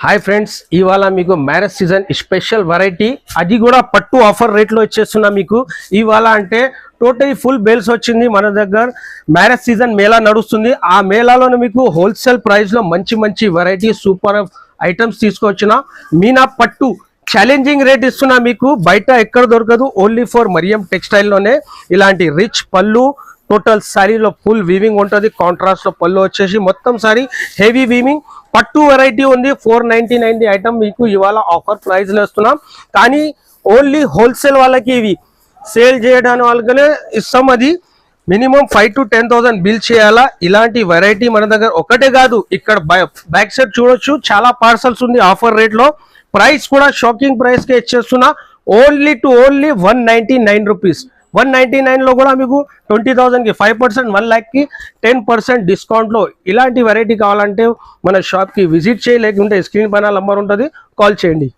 Hi friends, ఇవాళ మీకు marriage season special variety అది కూడా పట్టు ఆఫర్ రేట్లో ఇచ్చేస్తున్నా మీకు. ఇవాళ అంటే టోటలీ ఫుల్ బేల్స్ వచ్చింది మన దగ్గర. మ్యారేజ్ సీజన్ మేళా నడుస్తుంది. ఆ మేళాలోనే మీకు హోల్సేల్ ప్రైస్లో మంచి మంచి వెరైటీ సూపర్ ఐటమ్స్ తీసుకొచ్చిన మీనా పట్టు ఛాలెంజింగ్ రేట్ ఇస్తున్నా మీకు. బయట ఎక్కడ దొరకదు, ఓన్లీ ఫర్ మరియం టెక్స్టైల్లోనే. ఇలాంటి రిచ్ పళ్ళు, టోటల్ శారీలో ఫుల్ వీవింగ్ ఉంటుంది. కాంట్రాస్ట్ లో పళ్ళు వచ్చేసి మొత్తం సారీ హెవీ వీవింగ్ పట్టు వెరైటీ ఉంది. 499 ఐటమ్ మీకు ఇవాళ ఆఫర్ ప్రైస్ లో ఇస్తున్నాం. కానీ ఓన్లీ హోల్సేల్ వాళ్ళకి ఇవి సేల్ చేయడానికి వాళ్ళకనే ఇస్తాం. అది మినిమం 5,000 to 10,000 బిల్ చేయాలా. ఇలాంటి వెరైటీ మన దగ్గర ఒకటే కాదు, ఇక్కడ బ్యాక్ సైడ్ చూడొచ్చు చాలా పార్సల్స్ ఉంది ఆఫర్ రేట్ లో. ప్రైస్ కూడా షాకింగ్ ప్రైస్ కే ఇచ్చేస్తున్నా. Only 199 rupees. 199 లో కూడా మీకు 20,000 కి 5%, 1 lakh కి 10% డిస్కౌంట్ లో ఇలాంటి వెరైటీ కావాలంటే మన షాప్ కి విజిట్ చేయి, లేకుంటే స్క్రీన్ పైన నంబర్ ఉంటుంది, కాల్ చేయండి.